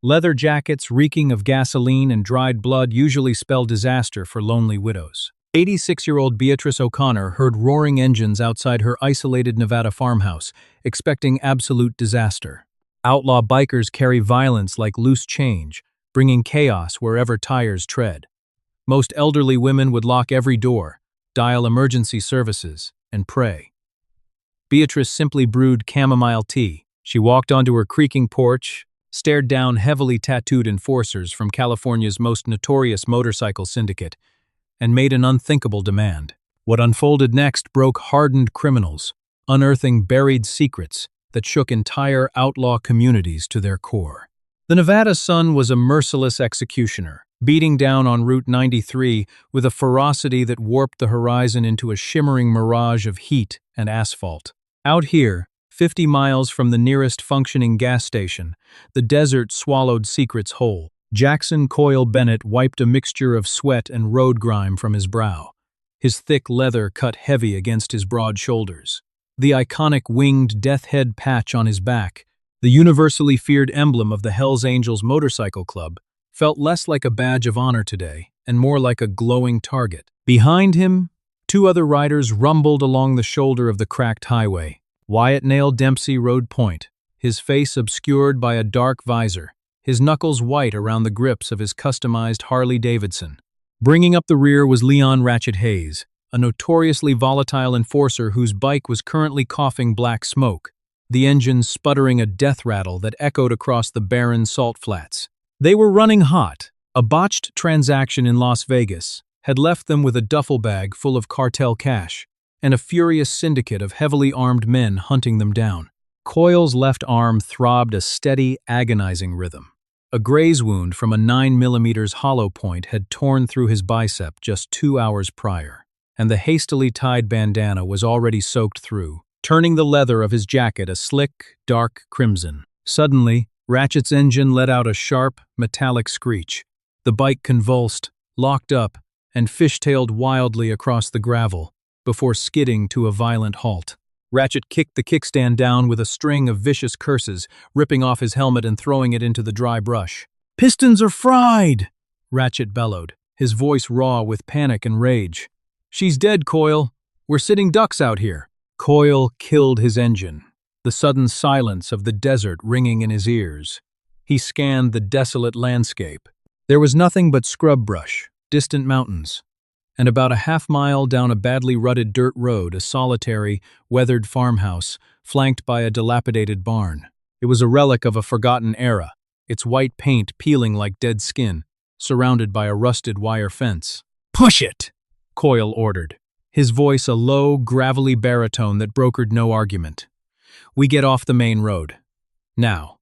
Leather jackets reeking of gasoline and dried blood usually spell disaster for lonely widows. 86-year-old Beatrice O'Connor heard roaring engines outside her isolated Nevada farmhouse, expecting absolute disaster. Outlaw bikers carry violence like loose change, bringing chaos wherever tires tread. Most elderly women would lock every door, dial emergency services, and pray. Beatrice simply brewed chamomile tea. She walked onto her creaking porch, stared down heavily tattooed enforcers from California's most notorious motorcycle syndicate, and made an unthinkable demand. What unfolded next broke hardened criminals, unearthing buried secrets that shook entire outlaw communities to their core. The Nevada sun was a merciless executioner, beating down on Route 93 with a ferocity that warped the horizon into a shimmering mirage of heat and asphalt. Out here, 50 miles from the nearest functioning gas station, the desert swallowed secrets whole. Jackson Coyle Bennett wiped a mixture of sweat and road grime from his brow. His thick leather cut heavy against his broad shoulders. The iconic winged death head patch on his back, the universally feared emblem of the Hells Angels Motorcycle Club, felt less like a badge of honor today and more like a glowing target. Behind him, two other riders rumbled along the shoulder of the cracked highway. Wyatt Nail Dempsey rode point, his face obscured by a dark visor, his knuckles white around the grips of his customized Harley Davidson. Bringing up the rear was Leon Ratchet Hayes, a notoriously volatile enforcer whose bike was currently coughing black smoke, the engine sputtering a death rattle that echoed across the barren salt flats. They were running hot. A botched transaction in Las Vegas had left them with a duffel bag full of cartel cash, and a furious syndicate of heavily armed men hunting them down. Coyle's left arm throbbed a steady, agonizing rhythm. A graze wound from a 9mm hollow point had torn through his bicep just 2 hours prior, and the hastily tied bandana was already soaked through, turning the leather of his jacket a slick, dark crimson. Suddenly, Ratchet's engine let out a sharp, metallic screech. The bike convulsed, locked up, and fishtailed wildly across the gravel, before skidding to a violent halt. Ratchet kicked the kickstand down with a string of vicious curses, ripping off his helmet and throwing it into the dry brush. "Pistons are fried!" Ratchet bellowed, his voice raw with panic and rage. "She's dead, Coyle. We're sitting ducks out here." Coyle killed his engine, the sudden silence of the desert ringing in his ears. He scanned the desolate landscape. There was nothing but scrub brush, distant mountains, and about a half-mile down a badly rutted dirt road, a solitary, weathered farmhouse, flanked by a dilapidated barn. It was a relic of a forgotten era, its white paint peeling like dead skin, surrounded by a rusted wire fence. "Push it!" Coyle ordered, his voice a low, gravelly baritone that brokered no argument. "We get off the main road. Now,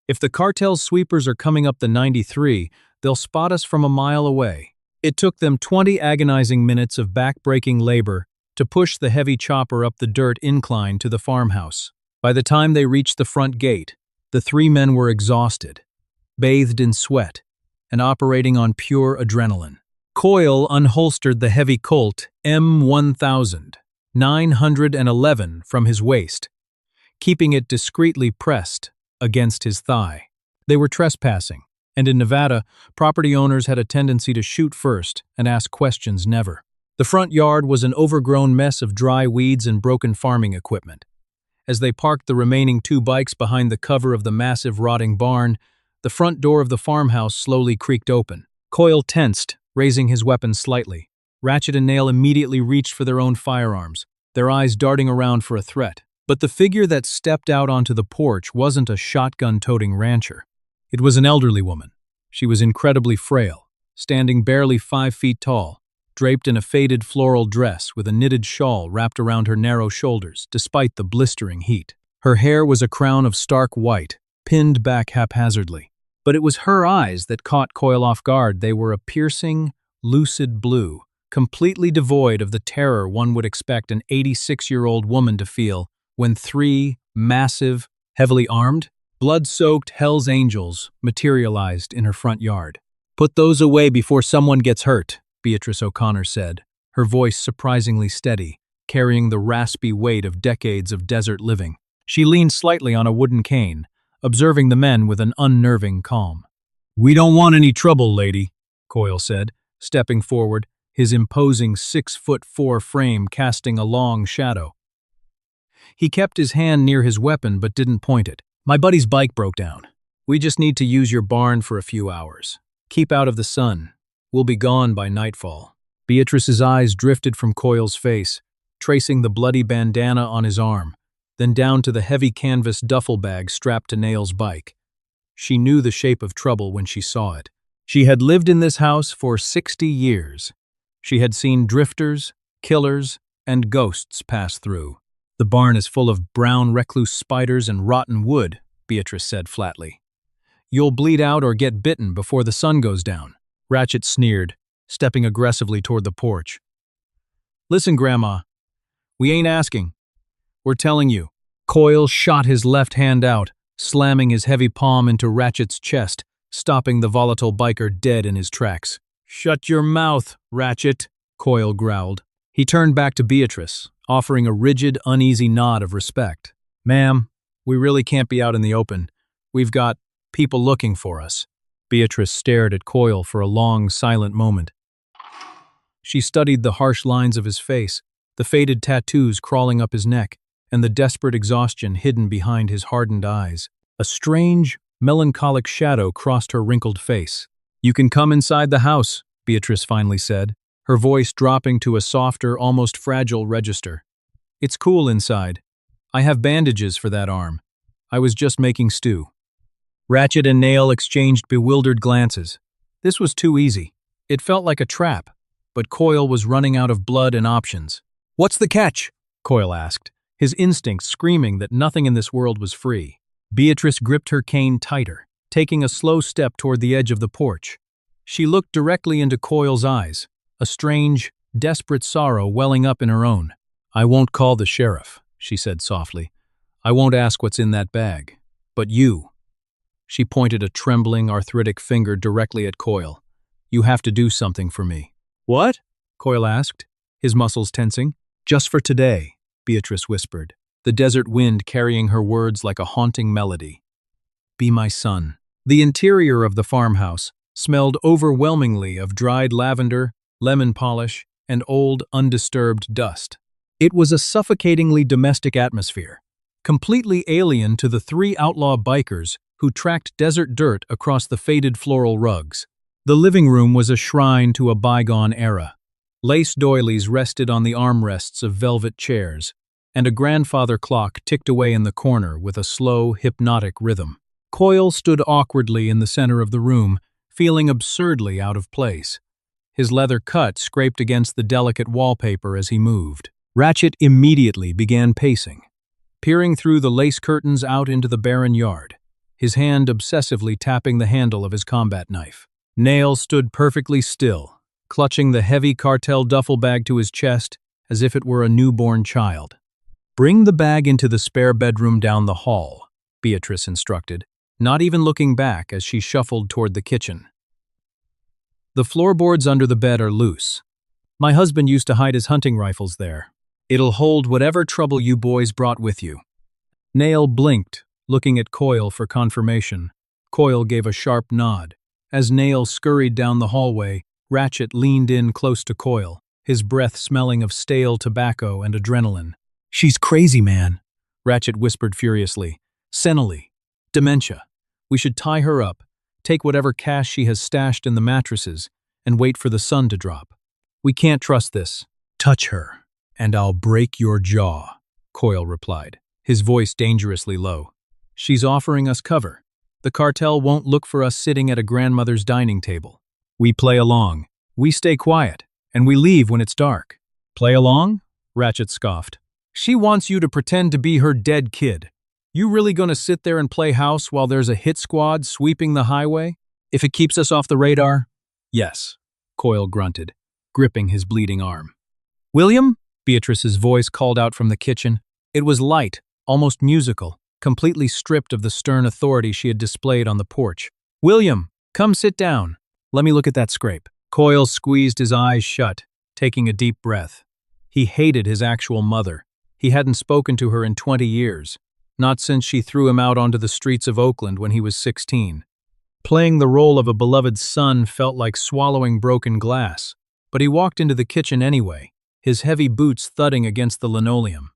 if the cartel's sweepers are coming up the 93, they'll spot us from a mile away." It took them 20 agonizing minutes of back-breaking labor to push the heavy chopper up the dirt incline to the farmhouse. By the time they reached the front gate, the three men were exhausted, bathed in sweat, and operating on pure adrenaline. Coyle unholstered the heavy Colt M1000 911 from his waist, keeping it discreetly pressed against his thigh. They were trespassing, and in Nevada, property owners had a tendency to shoot first and ask questions never. The front yard was an overgrown mess of dry weeds and broken farming equipment. As they parked the remaining 2 bikes behind the cover of the massive rotting barn, the front door of the farmhouse slowly creaked open. Coyle tensed, raising his weapon slightly. Ratchet and Nail immediately reached for their own firearms, their eyes darting around for a threat. But the figure that stepped out onto the porch wasn't a shotgun-toting rancher. It was an elderly woman. She was incredibly frail, standing barely 5 feet tall, draped in a faded floral dress with a knitted shawl wrapped around her narrow shoulders, despite the blistering heat. Her hair was a crown of stark white, pinned back haphazardly. But it was her eyes that caught Coyle off guard. They were a piercing, lucid blue, completely devoid of the terror one would expect an 86-year-old woman to feel when 3 massive, heavily armed, blood-soaked Hells Angels materialized in her front yard. "Put those away before someone gets hurt," Beatrice O'Connor said, her voice surprisingly steady, carrying the raspy weight of decades of desert living. She leaned slightly on a wooden cane, observing the men with an unnerving calm. We don't want any trouble, lady, Coyle said, stepping forward, his imposing 6'4" frame casting a long shadow. He kept his hand near his weapon but didn't point it. My buddy's bike broke down. We just need to use your barn for a few hours. Keep out of the sun. We'll be gone by nightfall. Beatrice's eyes drifted from Coyle's face, tracing the bloody bandana on his arm, then down to the heavy canvas duffel bag strapped to Nail's bike. She knew the shape of trouble when she saw it. She had lived in this house for 60 years. She had seen drifters, killers, and ghosts pass through. The barn is full of brown recluse spiders and rotten wood, Beatrice said flatly. You'll bleed out or get bitten before the sun goes down, Ratchet sneered, stepping aggressively toward the porch. Listen, Grandma, we ain't asking. We're telling you. Coyle shot his left hand out, slamming his heavy palm into Ratchet's chest, stopping the volatile biker dead in his tracks. Shut your mouth, Ratchet, Coyle growled. He turned back to Beatrice, offering a rigid, uneasy nod of respect. Ma'am, we really can't be out in the open. We've got people looking for us. Beatrice stared at Coyle for a long, silent moment. She studied the harsh lines of his face, the faded tattoos crawling up his neck, and the desperate exhaustion hidden behind his hardened eyes. A strange, melancholic shadow crossed her wrinkled face. You can come inside the house, Beatrice finally said, her voice dropping to a softer, almost fragile register. It's cool inside. I have bandages for that arm. I was just making stew. Ratchet and Nail exchanged bewildered glances. This was too easy. It felt like a trap, but Coyle was running out of blood and options. What's the catch? Coyle asked, his instincts screaming that nothing in this world was free. Beatrice gripped her cane tighter, taking a slow step toward the edge of the porch. She looked directly into Coyle's eyes, a strange, desperate sorrow welling up in her own. I won't call the sheriff, she said softly. I won't ask what's in that bag. But you. She pointed a trembling, arthritic finger directly at Coyle. You have to do something for me. What? Coyle asked, his muscles tensing. Just for today, Beatrice whispered, the desert wind carrying her words like a haunting melody. Be my son. The interior of the farmhouse smelled overwhelmingly of dried lavender, lemon polish, and old, undisturbed dust. It was a suffocatingly domestic atmosphere, completely alien to the three outlaw bikers who tracked desert dirt across the faded floral rugs. The living room was a shrine to a bygone era. Lace doilies rested on the armrests of velvet chairs, and a grandfather clock ticked away in the corner with a slow, hypnotic rhythm. Coyle stood awkwardly in the center of the room, feeling absurdly out of place. His leather cut scraped against the delicate wallpaper as he moved. Ratchet immediately began pacing, peering through the lace curtains out into the barren yard, his hand obsessively tapping the handle of his combat knife. Nail stood perfectly still, clutching the heavy cartel duffel bag to his chest as if it were a newborn child. Bring the bag into the spare bedroom down the hall, Beatrice instructed, not even looking back as she shuffled toward the kitchen. The floorboards under the bed are loose. My husband used to hide his hunting rifles there. It'll hold whatever trouble you boys brought with you. Nail blinked, looking at Coyle for confirmation. Coyle gave a sharp nod. As Nail scurried down the hallway, Ratchet leaned in close to Coyle, his breath smelling of stale tobacco and adrenaline. She's crazy, man, Ratchet whispered furiously. Senile. Dementia. We should tie her up, take whatever cash she has stashed in the mattresses, and wait for the sun to drop. We can't trust this. Touch her, and I'll break your jaw, Coyle replied, his voice dangerously low. She's offering us cover. The cartel won't look for us sitting at a grandmother's dining table. We play along. We stay quiet, and we leave when it's dark. Play along? Ratchet scoffed. She wants you to pretend to be her dead kid. You really gonna sit there and play house while there's a hit squad sweeping the highway? If it keeps us off the radar? Yes, Coyle grunted, gripping his bleeding arm. William? Beatrice's voice called out from the kitchen. It was light, almost musical, completely stripped of the stern authority she had displayed on the porch. William, come sit down. Let me look at that scrape. Coyle squeezed his eyes shut, taking a deep breath. He hated his actual mother. He hadn't spoken to her in 20 years, not since she threw him out onto the streets of Oakland when he was 16. Playing the role of a beloved son felt like swallowing broken glass, but he walked into the kitchen anyway, his heavy boots thudding against the linoleum.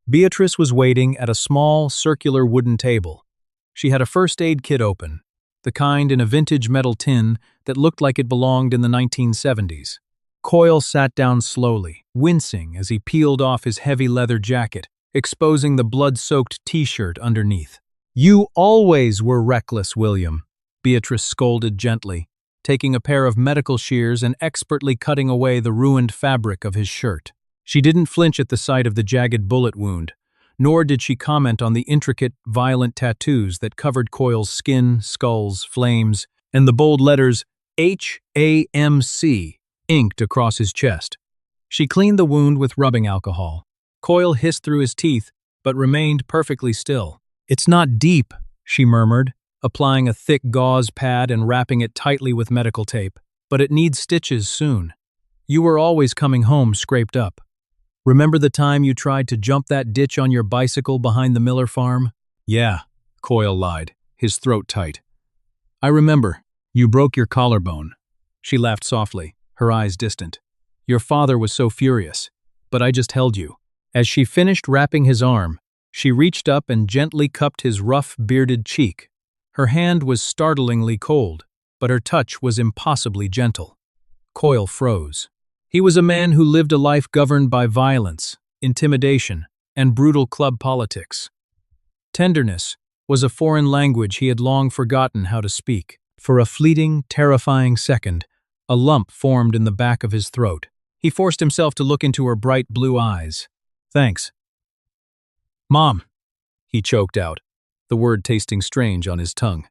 Beatrice was waiting at a small, circular wooden table. She had a first aid kit open, the kind in a vintage metal tin that looked like it belonged in the 1970s. Coyle sat down slowly, wincing as he peeled off his heavy leather jacket, exposing the blood-soaked t-shirt underneath. "You always were reckless, William," Beatrice scolded gently, taking a pair of medical shears and expertly cutting away the ruined fabric of his shirt. She didn't flinch at the sight of the jagged bullet wound, nor did she comment on the intricate, violent tattoos that covered Coyle's skin, skulls, flames, and the bold letters HAMC inked across his chest. She cleaned the wound with rubbing alcohol. Coyle hissed through his teeth, but remained perfectly still. "It's not deep," she murmured, applying a thick gauze pad and wrapping it tightly with medical tape. "But it needs stitches soon. You were always coming home scraped up. Remember the time you tried to jump that ditch on your bicycle behind the Miller farm?" "Yeah," Coyle lied, his throat tight. "I remember. You broke your collarbone." She laughed softly, her eyes distant. "Your father was so furious, but I just held you." As she finished wrapping his arm, she reached up and gently cupped his rough, bearded cheek. Her hand was startlingly cold, but her touch was impossibly gentle. Coyle froze. He was a man who lived a life governed by violence, intimidation, and brutal club politics. Tenderness was a foreign language he had long forgotten how to speak. For a fleeting, terrifying second, a lump formed in the back of his throat. He forced himself to look into her bright blue eyes. "Thanks." "Mom," he choked out, the word tasting strange on his tongue.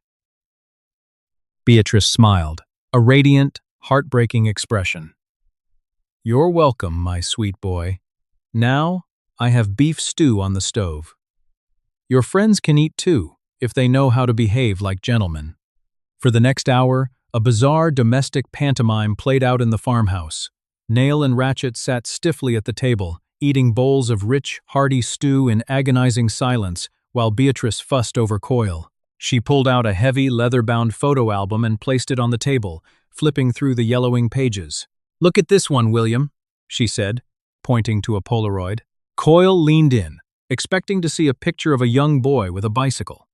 Beatrice smiled, a radiant, heartbreaking expression. "You're welcome, my sweet boy. Now, I have beef stew on the stove. Your friends can eat too, if they know how to behave like gentlemen." For the next hour, a bizarre domestic pantomime played out in the farmhouse. Nail and Ratchet sat stiffly at the table, eating bowls of rich, hearty stew in agonizing silence, while Beatrice fussed over Coyle. She pulled out a heavy, leather-bound photo album and placed it on the table, flipping through the yellowing pages. "Look at this one, William," she said, pointing to a Polaroid. Coyle leaned in, expecting to see a picture of a young boy with a bicycle.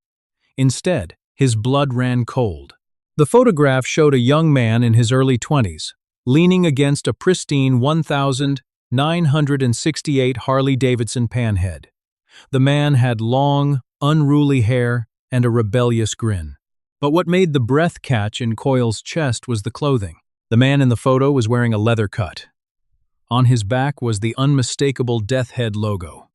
Instead, his blood ran cold. The photograph showed a young man in his early 20s, leaning against a pristine 1968 Harley-Davidson panhead. The man had long, unruly hair and a rebellious grin. But what made the breath catch in Coyle's chest was the clothing. The man in the photo was wearing a leather cut. On his back was the unmistakable Death Head logo.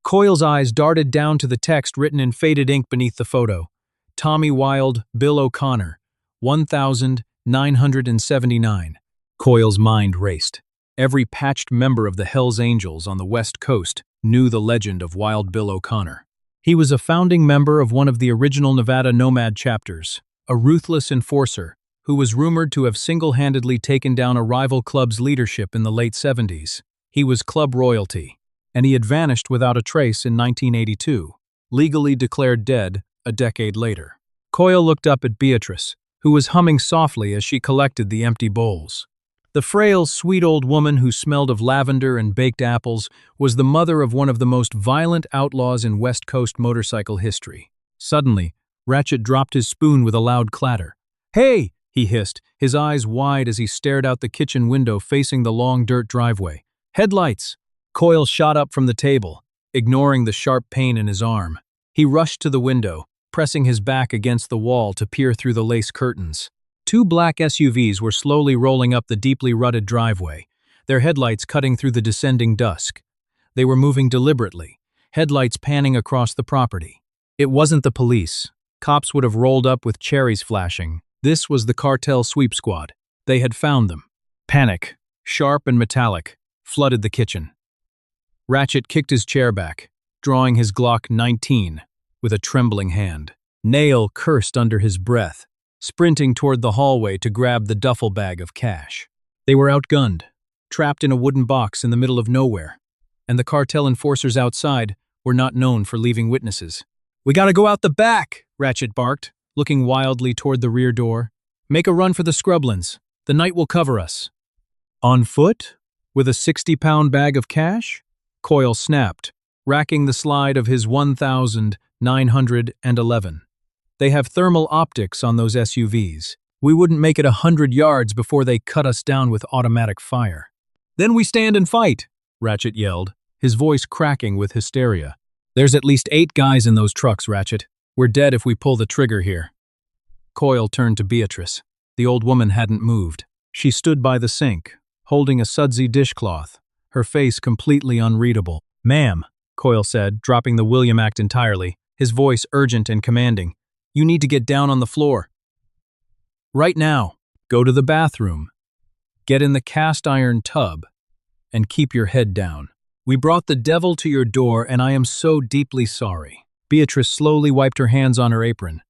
Coyle's eyes darted down to the text written in faded ink beneath the photo. Tommy Wild, Bill O'Connor, 1979. Coyle's mind raced. Every patched member of the Hells Angels on the West Coast knew the legend of Wild Bill O'Connor. He was a founding member of one of the original Nevada Nomad chapters, a ruthless enforcer who was rumored to have single-handedly taken down a rival club's leadership in the late 70s. He was club royalty, and he had vanished without a trace in 1982, legally declared dead a decade later. Coyle looked up at Beatrice, who was humming softly as she collected the empty bowls. The frail, sweet old woman who smelled of lavender and baked apples was the mother of one of the most violent outlaws in West Coast motorcycle history. Suddenly, Ratchet dropped his spoon with a loud clatter. "Hey!" he hissed, his eyes wide as he stared out the kitchen window facing the long dirt driveway. "Headlights!" Coyle shot up from the table, ignoring the sharp pain in his arm. He rushed to the window, pressing his back against the wall to peer through the lace curtains. Two black SUVs were slowly rolling up the deeply rutted driveway, their headlights cutting through the descending dusk. They were moving deliberately, headlights panning across the property. It wasn't the police. Cops would have rolled up with cherries flashing. This was the cartel sweep squad. They had found them. Panic, sharp and metallic, flooded the kitchen. Ratchet kicked his chair back, drawing his Glock 19 with a trembling hand. Nail cursed under his breath, sprinting toward the hallway to grab the duffel bag of cash. They were outgunned, trapped in a wooden box in the middle of nowhere, and the cartel enforcers outside were not known for leaving witnesses. "We gotta go out the back," Ratchet barked, looking wildly toward the rear door. "Make a run for the scrublands. The night will cover us." "On foot? With a 60-pound bag of cash?" Coyle snapped, racking the slide of his 1,911. "They have thermal optics on those SUVs. We wouldn't make it 100 yards before they cut us down with automatic fire." "Then we stand and fight," Ratchet yelled, his voice cracking with hysteria. "There's at least 8 guys in those trucks, Ratchet. We're dead if we pull the trigger here." Coyle turned to Beatrice. The old woman hadn't moved. She stood by the sink, holding a sudsy dishcloth, her face completely unreadable. "Ma'am," Coyle said, dropping the William act entirely, his voice urgent and commanding, "you need to get down on the floor. Right now. Go to the bathroom. Get in the cast-iron tub, and keep your head down. We brought the devil to your door, and I am so deeply sorry." Beatrice slowly wiped her hands on her apron.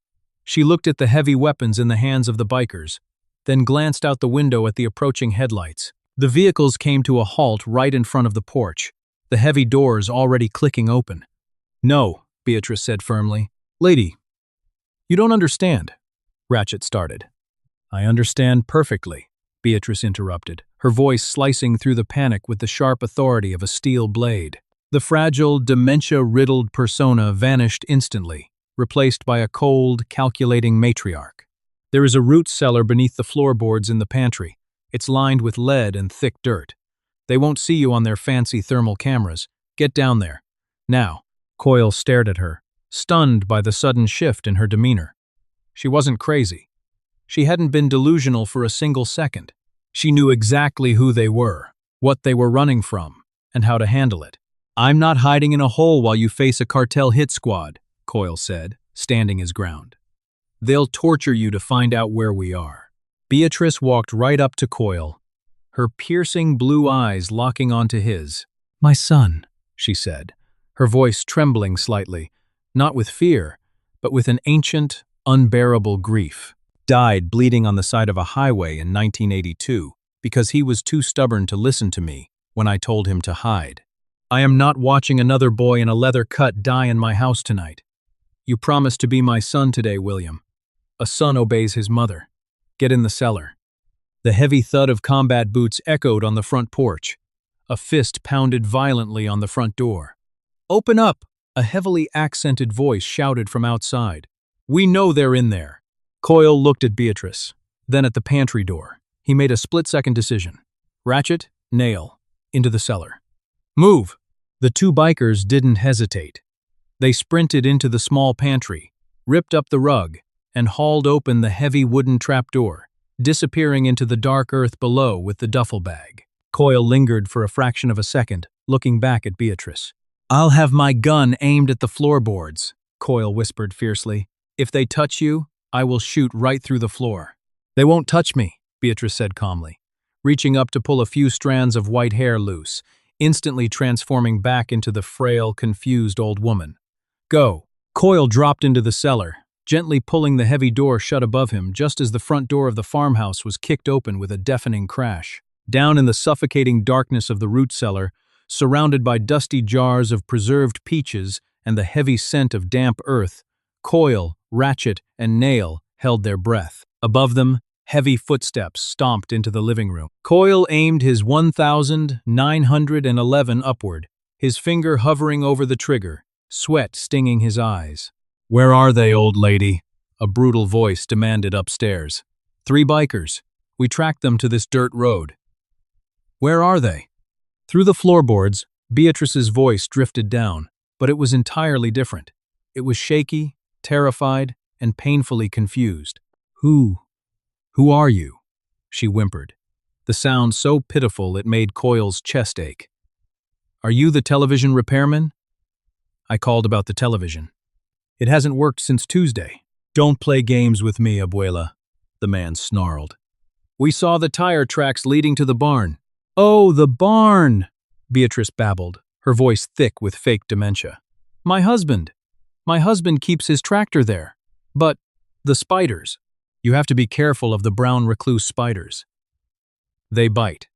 She looked at the heavy weapons in the hands of the bikers, then glanced out the window at the approaching headlights. The vehicles came to a halt right in front of the porch, the heavy doors already clicking open. "No," Beatrice said firmly. "Lady, you don't understand," Ratchet started. "I understand perfectly," Beatrice interrupted, her voice slicing through the panic with the sharp authority of a steel blade. The fragile, dementia-riddled persona vanished instantly, replaced by a cold, calculating matriarch. "There is a root cellar beneath the floorboards in the pantry. It's lined with lead and thick dirt. They won't see you on their fancy thermal cameras. Get down there. Now." Coyle stared at her, stunned by the sudden shift in her demeanor. She wasn't crazy. She hadn't been delusional for a single second. She knew exactly who they were, what they were running from, and how to handle it. "I'm not hiding in a hole while you face a cartel hit squad," Coyle said, standing his ground. "They'll torture you to find out where we are." Beatrice walked right up to Coyle, her piercing blue eyes locking onto his. "My son," she said, her voice trembling slightly, not with fear, but with an ancient, unbearable grief. "Died bleeding on the side of a highway in 1982 because he was too stubborn to listen to me when I told him to hide. I am not watching another boy in a leather cut die in my house tonight. You promised to be my son today, William. A son obeys his mother. Get in the cellar." The heavy thud of combat boots echoed on the front porch. A fist pounded violently on the front door. "Open up!" a heavily accented voice shouted from outside. "We know they're in there." Coyle looked at Beatrice, then at the pantry door. He made a split-second decision. Ratchet, nail, into the cellar. "Move!" The 2 bikers didn't hesitate. They sprinted into the small pantry, ripped up the rug, and hauled open the heavy wooden trapdoor, disappearing into the dark earth below with the duffel bag. Coyle lingered for a fraction of a second, looking back at Beatrice. "I'll have my gun aimed at the floorboards," Coyle whispered fiercely. "If they touch you, I will shoot right through the floor." "They won't touch me," Beatrice said calmly, reaching up to pull a few strands of white hair loose, instantly transforming back into the frail, confused old woman. "Go." Coyle dropped into the cellar, gently pulling the heavy door shut above him just as the front door of the farmhouse was kicked open with a deafening crash. Down in the suffocating darkness of the root cellar, surrounded by dusty jars of preserved peaches and the heavy scent of damp earth, Coyle, Ratchet, and Nail held their breath. Above them, heavy footsteps stomped into the living room. Coyle aimed his 1,911 upward, his finger hovering over the trigger, sweat stinging his eyes. "Where are they, old lady?" a brutal voice demanded upstairs. "3 bikers. We tracked them to this dirt road." "Where are they?" Through the floorboards, Beatrice's voice drifted down, but it was entirely different. It was shaky, terrified, and painfully confused. Who are you?" she whimpered, the sound so pitiful it made Coyle's chest ache. "Are you the television repairman?" "I called about the television. It hasn't worked since Tuesday." "Don't play games with me, Abuela," the man snarled. "We saw the tire tracks leading to the barn." "Oh, the barn," Beatrice babbled, her voice thick with fake dementia. My husband keeps his tractor there. But the spiders. You have to be careful of the brown recluse spiders. They bite."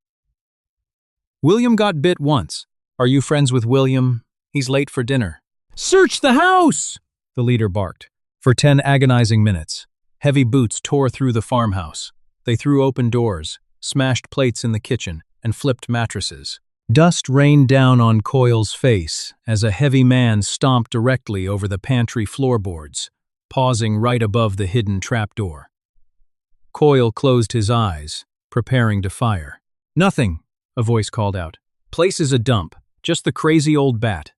"William got bit once. Are you friends with William? He's late for dinner." "Search the house!" the leader barked, For 10 agonizing minutes, heavy boots tore through the farmhouse. They threw open doors, smashed plates in the kitchen, and flipped mattresses. Dust rained down on Coyle's face as a heavy man stomped directly over the pantry floorboards, pausing right above the hidden trapdoor. Coyle closed his eyes, preparing to fire. "Nothing," a voice called out. "Place is a dump, just the crazy old bat."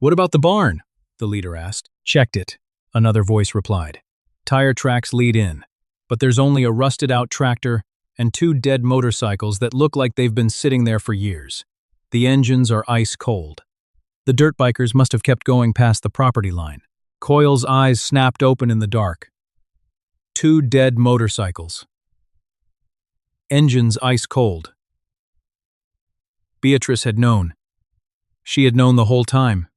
"What about the barn?" the leader asked. "Checked it," another voice replied. "Tire tracks lead in, but there's only a rusted-out tractor and 2 dead motorcycles that look like they've been sitting there for years. The engines are ice cold. The dirt bikers must have kept going past the property line." Coyle's eyes snapped open in the dark. 2 dead motorcycles. Engines ice cold. Beatrice had known. She had known the whole time.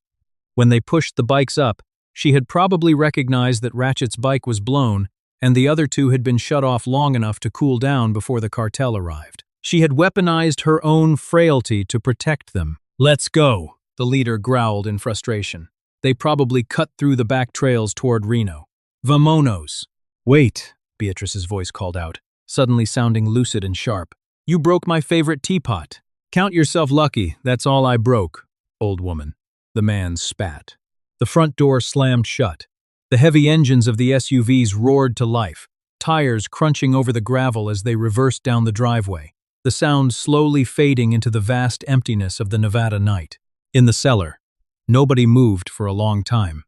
When they pushed the bikes up, she had probably recognized that Ratchet's bike was blown and the other 2 had been shut off long enough to cool down before the cartel arrived. She had weaponized her own frailty to protect them. "Let's go," the leader growled in frustration. They probably cut through the back trails toward Reno. "Vamonos." "Wait," Beatrice's voice called out, suddenly sounding lucid and sharp. "You broke my favorite teapot." "Count yourself lucky, that's all I broke, old woman." The man spat. The front door slammed shut. The heavy engines of the SUVs roared to life, tires crunching over the gravel as they reversed down the driveway, the sound slowly fading into the vast emptiness of the Nevada night. In the cellar, nobody moved for a long time.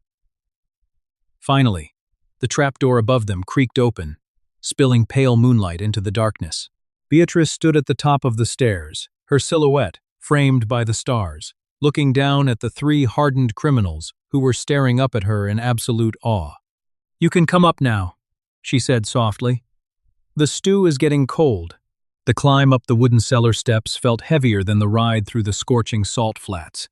Finally, the trapdoor above them creaked open, spilling pale moonlight into the darkness. Beatrice stood at the top of the stairs, her silhouette framed by the stars, looking down at the 3 hardened criminals who were staring up at her in absolute awe. "You can come up now," she said softly. "The stew is getting cold." The climb up the wooden cellar steps felt heavier than the ride through the scorching salt flats.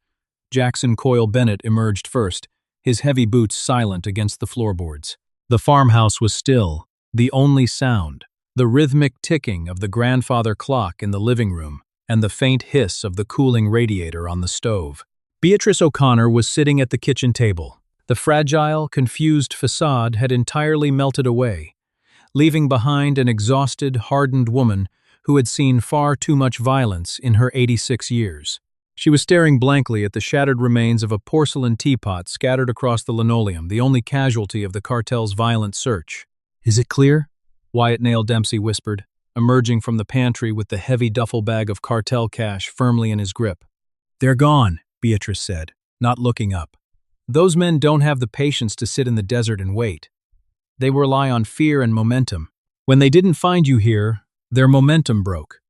Jackson Coyle Bennett emerged first, his heavy boots silent against the floorboards. The farmhouse was still, the only sound, the rhythmic ticking of the grandfather clock in the living room and the faint hiss of the cooling radiator on the stove. Beatrice O'Connor was sitting at the kitchen table. The fragile, confused facade had entirely melted away, leaving behind an exhausted, hardened woman who had seen far too much violence in her 86 years. She was staring blankly at the shattered remains of a porcelain teapot scattered across the linoleum, the only casualty of the cartel's violent search. "Is it clear?" Wyatt Nail Dempsey whispered, emerging from the pantry with the heavy duffel bag of cartel cash firmly in his grip. "They're gone," Beatrice said, not looking up. "Those men don't have the patience to sit in the desert and wait. They rely on fear and momentum. When they didn't find you here, their momentum broke.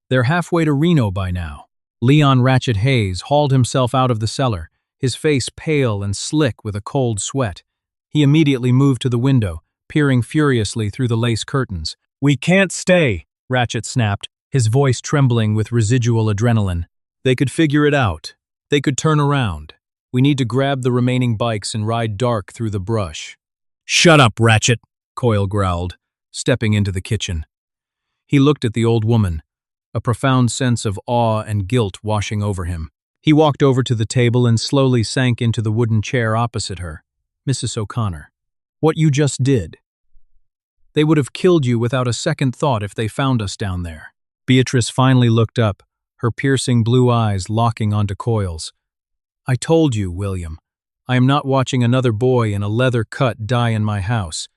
They're halfway to Reno by now." Leon Ratchet Hayes hauled himself out of the cellar, his face pale and slick with a cold sweat. He immediately moved to the window, peering furiously through the lace curtains. "We can't stay," Ratchet snapped, his voice trembling with residual adrenaline. "They could figure it out. They could turn around. We need to grab the remaining bikes and ride dark through the brush." "Shut up, Ratchet," Coyle growled, stepping into the kitchen. He looked at the old woman, a profound sense of awe and guilt washing over him. He walked over to the table and slowly sank into the wooden chair opposite her. "Mrs. O'Connor, what you just did. They would have killed you without a second thought if they found us down there." Beatrice finally looked up, her piercing blue eyes locking onto Coyle's. "I told you, William, I am not watching another boy in a leather cut die in my house,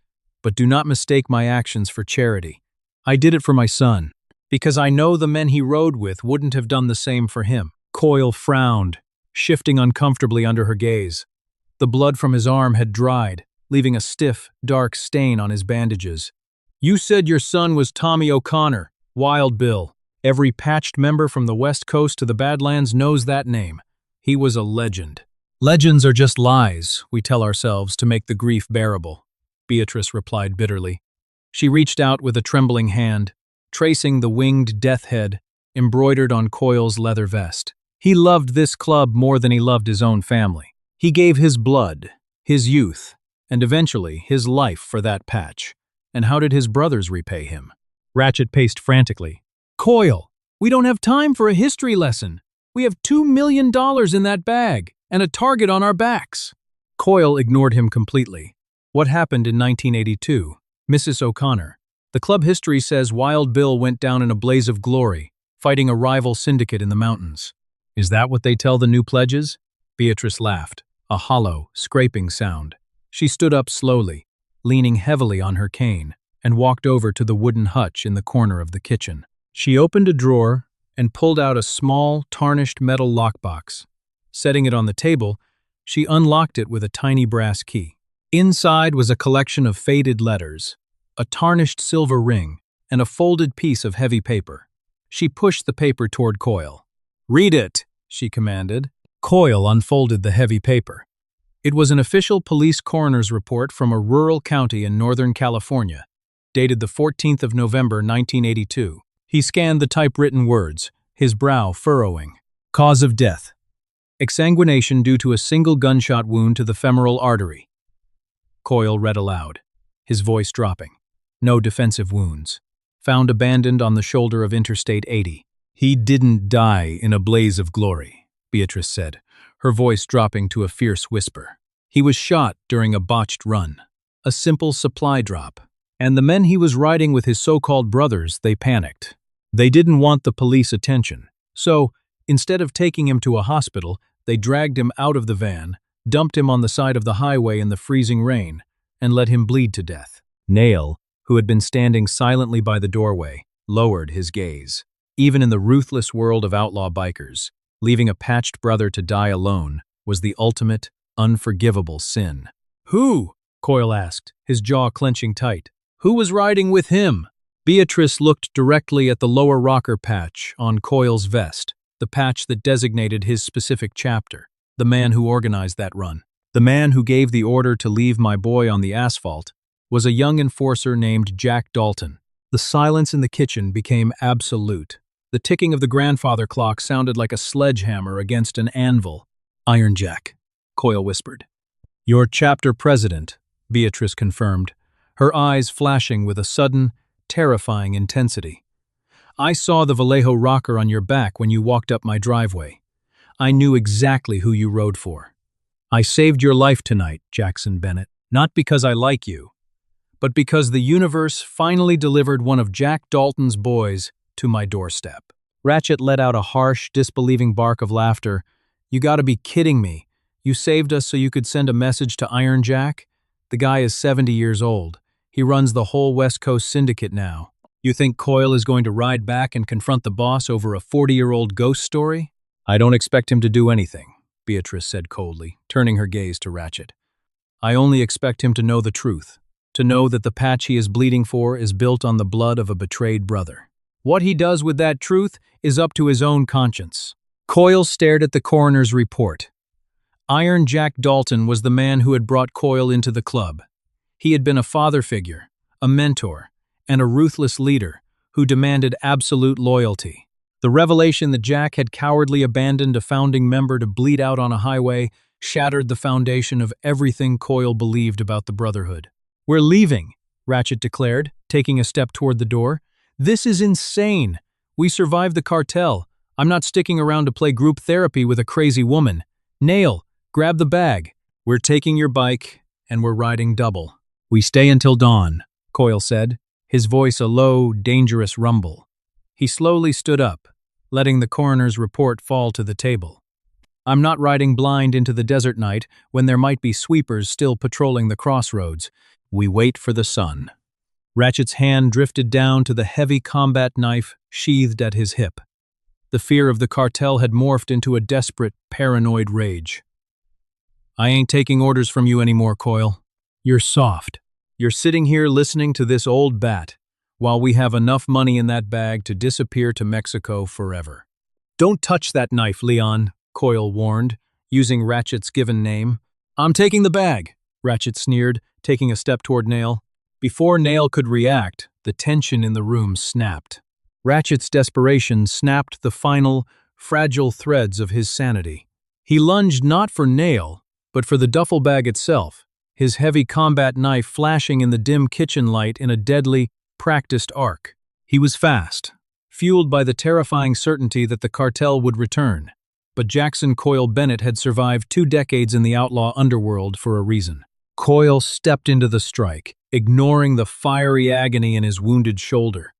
but do not mistake my actions for charity. I did it for my son, because I know the men he rode with wouldn't have done the same for him." Coyle frowned, shifting uncomfortably under her gaze. The blood from his arm had dried, leaving a stiff, dark stain on his bandages. "You said your son was Tommy O'Connor, Wild Bill. Every patched member from the West Coast to the Badlands knows that name. He was a legend." "Legends are just lies we tell ourselves to make the grief bearable," Beatrice replied bitterly. She reached out with a trembling hand, tracing the winged death head embroidered on Coyle's leather vest. He loved this club more than he loved his own family. He gave his blood, his youth, and eventually his life for that patch. And how did his brothers repay him? Ratchet paced frantically. "Coyle, we don't have time for a history lesson. We have $2 million in that bag and a target on our backs." Coyle ignored him completely. What happened in 1982? Mrs. O'Connor. The club history says Wild Bill went down in a blaze of glory, fighting a rival syndicate in the mountains. Is that what they tell the new pledges? Beatrice laughed, a hollow, scraping sound. She stood up slowly, leaning heavily on her cane, and walked over to the wooden hutch in the corner of the kitchen. She opened a drawer and pulled out a small, tarnished metal lockbox. Setting it on the table, she unlocked it with a tiny brass key. Inside was a collection of faded letters, a tarnished silver ring, and a folded piece of heavy paper. She pushed the paper toward Coyle. "Read it," she commanded. Coyle unfolded the heavy paper. It was an official police coroner's report from a rural county in Northern California, dated the 14th of November, 1982. He scanned the typewritten words, his brow furrowing. Cause of death: exsanguination due to a single gunshot wound to the femoral artery. Coyle read aloud, his voice dropping. No defensive wounds. Found abandoned on the shoulder of Interstate 80. "He didn't die in a blaze of glory," Beatrice said, her voice dropping to a fierce whisper. "He was shot during a botched run. A simple supply drop. And the men he was riding with, his so-called brothers, they panicked. They didn't want the police attention. So, instead of taking him to a hospital, they dragged him out of the van, dumped him on the side of the highway in the freezing rain, and let him bleed to death." Nail, who had been standing silently by the doorway, lowered his gaze. Even in the ruthless world of outlaw bikers, leaving a patched brother to die alone was the ultimate, unforgivable sin. "Who?" Coyle asked, his jaw clenching tight. "Who was riding with him?" Beatrice looked directly at the lower rocker patch on Coyle's vest, the patch that designated his specific chapter, the man who organized that run. "The man who gave the order to leave my boy on the asphalt was a young enforcer named Jack Dalton." The silence in the kitchen became absolute. The ticking of the grandfather clock sounded like a sledgehammer against an anvil. "Iron Jack," Coyle whispered. "Your chapter president," Beatrice confirmed, her eyes flashing with a sudden, terrifying intensity. "I saw the Vallejo rocker on your back when you walked up my driveway. I knew exactly who you rode for. I saved your life tonight, Jackson Bennett, not because I like you, but because the universe finally delivered one of Jack Dalton's boys to my doorstep." Ratchet let out a harsh, disbelieving bark of laughter. "You gotta be kidding me. You saved us so you could send a message to Iron Jack? The guy is 70 years old. He runs the whole West Coast syndicate now. You think Coyle is going to ride back and confront the boss over a 40-year-old ghost story?" "I don't expect him to do anything," Beatrice said coldly, turning her gaze to Ratchet. "I only expect him to know the truth. To know that the patch he is bleeding for is built on the blood of a betrayed brother. What he does with that truth is up to his own conscience." Coyle stared at the coroner's report. Iron Jack Dalton was the man who had brought Coyle into the club. He had been a father figure, a mentor, and a ruthless leader who demanded absolute loyalty. The revelation that Jack had cowardly abandoned a founding member to bleed out on a highway shattered the foundation of everything Coyle believed about the Brotherhood. "We're leaving," Ratchet declared, taking a step toward the door. "This is insane. We survived the cartel. I'm not sticking around to play group therapy with a crazy woman. Nail, grab the bag. We're taking your bike, and we're riding double." "We stay until dawn," Coyle said, his voice a low, dangerous rumble. He slowly stood up, letting the coroner's report fall to the table. "I'm not riding blind into the desert night when there might be sweepers still patrolling the crossroads. We wait for the sun." Ratchet's hand drifted down to the heavy combat knife sheathed at his hip. The fear of the cartel had morphed into a desperate, paranoid rage. "I ain't taking orders from you anymore, Coyle. You're soft. You're sitting here listening to this old bat, while we have enough money in that bag to disappear to Mexico forever." "Don't touch that knife, Leon," Coyle warned, using Ratchet's given name. "I'm taking the bag," Ratchet sneered, taking a step toward Nail. Before Nail could react, the tension in the room snapped. Ratchet's desperation snapped the final, fragile threads of his sanity. He lunged not for Nail, but for the duffel bag itself, his heavy combat knife flashing in the dim kitchen light in a deadly, practiced arc. He was fast, fueled by the terrifying certainty that the cartel would return. But Jackson Coyle Bennett had survived 2 decades in the outlaw underworld for a reason. Coyle stepped into the strike, ignoring the fiery agony in his wounded shoulder.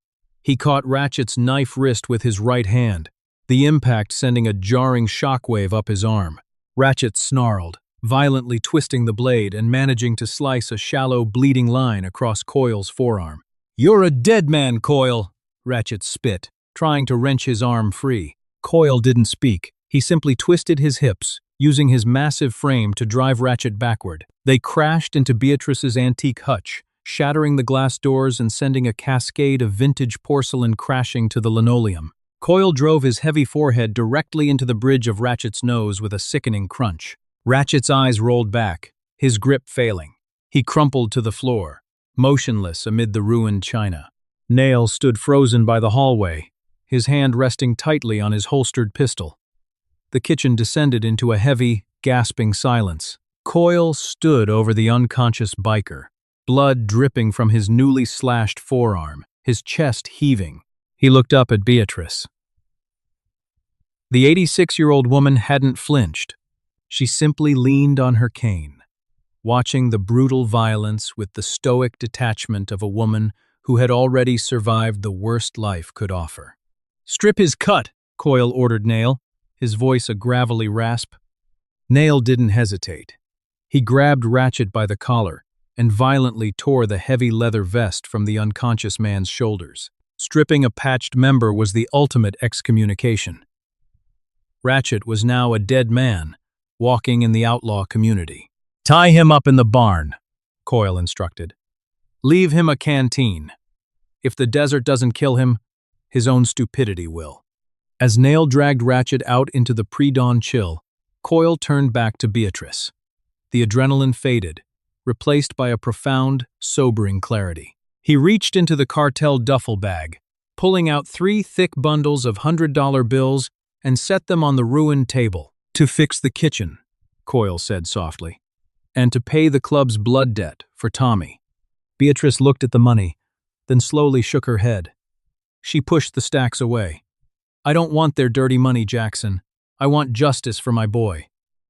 He caught Ratchet's knife wrist with his right hand, the impact sending a jarring shockwave up his arm. Ratchet snarled, violently twisting the blade and managing to slice a shallow, bleeding line across Coyle's forearm. "You're a dead man, Coyle!" Ratchet spit, trying to wrench his arm free. Coyle didn't speak. He simply twisted his hips, using his massive frame to drive Ratchet backward. They crashed into Beatrice's antique hutch, shattering the glass doors and sending a cascade of vintage porcelain crashing to the linoleum. Coyle drove his heavy forehead directly into the bridge of Ratchet's nose with a sickening crunch. Ratchet's eyes rolled back, his grip failing. He crumpled to the floor, motionless amid the ruined china. Nail stood frozen by the hallway, his hand resting tightly on his holstered pistol. The kitchen descended into a heavy, gasping silence. Coyle stood over the unconscious biker, blood dripping from his newly slashed forearm, his chest heaving. He looked up at Beatrice. The 86-year-old woman hadn't flinched. She simply leaned on her cane, watching the brutal violence with the stoic detachment of a woman who had already survived the worst life could offer. "Strip his cut," Coyle ordered Nail, his voice a gravelly rasp. Nail didn't hesitate. He grabbed Ratchet by the collar and violently tore the heavy leather vest from the unconscious man's shoulders. Stripping a patched member was the ultimate excommunication. Ratchet was now a dead man, walking in the outlaw community. "Tie him up in the barn," Coyle instructed. "Leave him a canteen. If the desert doesn't kill him, his own stupidity will." As Nail dragged Ratchet out into the pre-dawn chill, Coyle turned back to Beatrice. The adrenaline faded, replaced by a profound, sobering clarity. He reached into the cartel duffel bag, pulling out 3 thick bundles of $100 bills and set them on the ruined table. "To fix the kitchen," Coyle said softly, "and to pay the club's blood debt for Tommy." Beatrice looked at the money, then slowly shook her head. She pushed the stacks away. "I don't want their dirty money, Jackson. I want justice for my boy."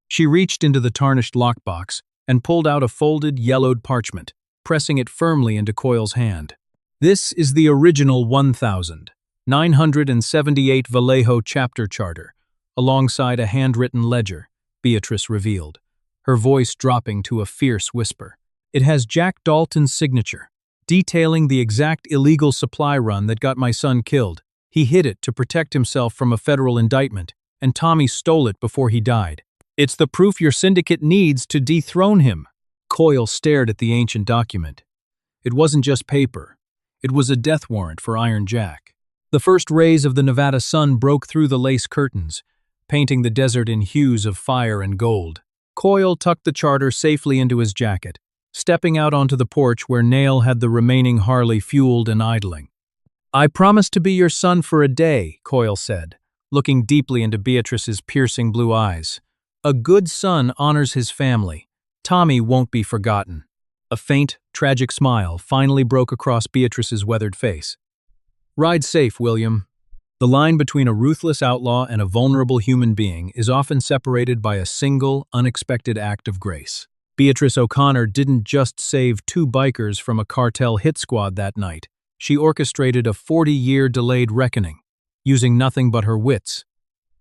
She reached into the tarnished lockbox and pulled out a folded, yellowed parchment, pressing it firmly into Coyle's hand. "This is the original 1978 Vallejo chapter charter, alongside a handwritten ledger," Beatrice revealed, her voice dropping to a fierce whisper. "It has Jack Dalton's signature, detailing the exact illegal supply run that got my son killed. He hid it to protect himself from a federal indictment, and Tommy stole it before he died. It's the proof your syndicate needs to dethrone him." Coyle stared at the ancient document. It wasn't just paper. It was a death warrant for Iron Jack. The first rays of the Nevada sun broke through the lace curtains, painting the desert in hues of fire and gold. Coyle tucked the charter safely into his jacket, stepping out onto the porch where Nail had the remaining Harley fueled and idling. "I promise to be your son for a day," Coyle said, looking deeply into Beatrice's piercing blue eyes. "A good son honors his family. Tommy won't be forgotten." A faint, tragic smile finally broke across Beatrice's weathered face. "Ride safe, William." The line between a ruthless outlaw and a vulnerable human being is often separated by a single, unexpected act of grace. Beatrice O'Connor didn't just save 2 bikers from a cartel hit squad that night. She orchestrated a 40-year delayed reckoning, using nothing but her wits,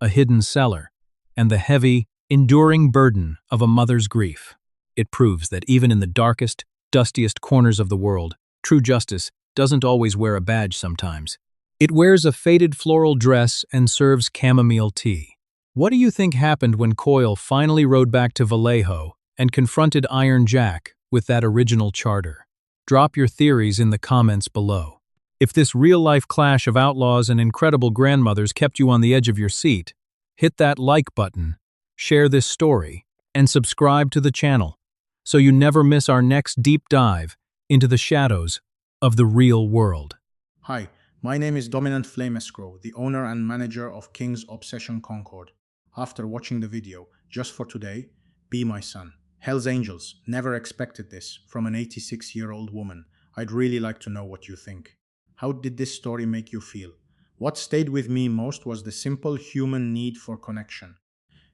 a hidden cellar, and the heavy, enduring burden of a mother's grief. It proves that even in the darkest, dustiest corners of the world, true justice doesn't always wear a badge sometimes. It wears a faded floral dress and serves chamomile tea. What do you think happened when Coyle finally rode back to Vallejo and confronted Iron Jack with that original charter? Drop your theories in the comments below. If this real-life clash of outlaws and incredible grandmothers kept you on the edge of your seat, hit that like button, share this story, and subscribe to the channel so you never miss our next deep dive into the shadows of the real world. Hi, my name is Dominant Flame Escrow, the owner and manager of King's Obsession Concord. After watching the video, just for today, be my son. Hell's Angels, never expected this from an 86-year-old woman. I'd really like to know what you think. How did this story make you feel? What stayed with me most was the simple human need for connection.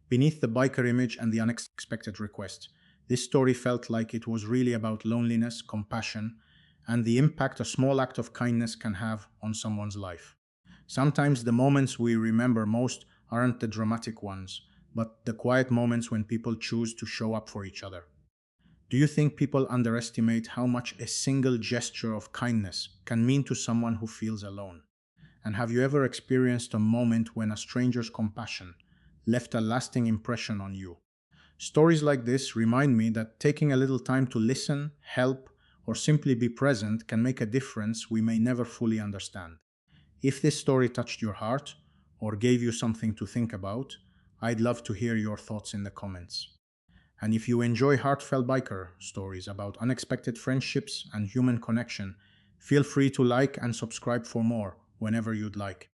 Beneath the biker image and the unexpected request, This story felt like it was really about loneliness, compassion, and the impact a small act of kindness can have on someone's life. Sometimes the moments we remember most aren't the dramatic ones, but the quiet moments when people choose to show up for each other. Do you think people underestimate how much a single gesture of kindness can mean to someone who feels alone? And have you ever experienced a moment when a stranger's compassion left a lasting impression on you? Stories like this remind me that taking a little time to listen, help, or simply be present can make a difference we may never fully understand. If this story touched your heart or gave you something to think about, I'd love to hear your thoughts in the comments. And if you enjoy heartfelt biker stories about unexpected friendships and human connection, feel free to like and subscribe for more whenever you'd like.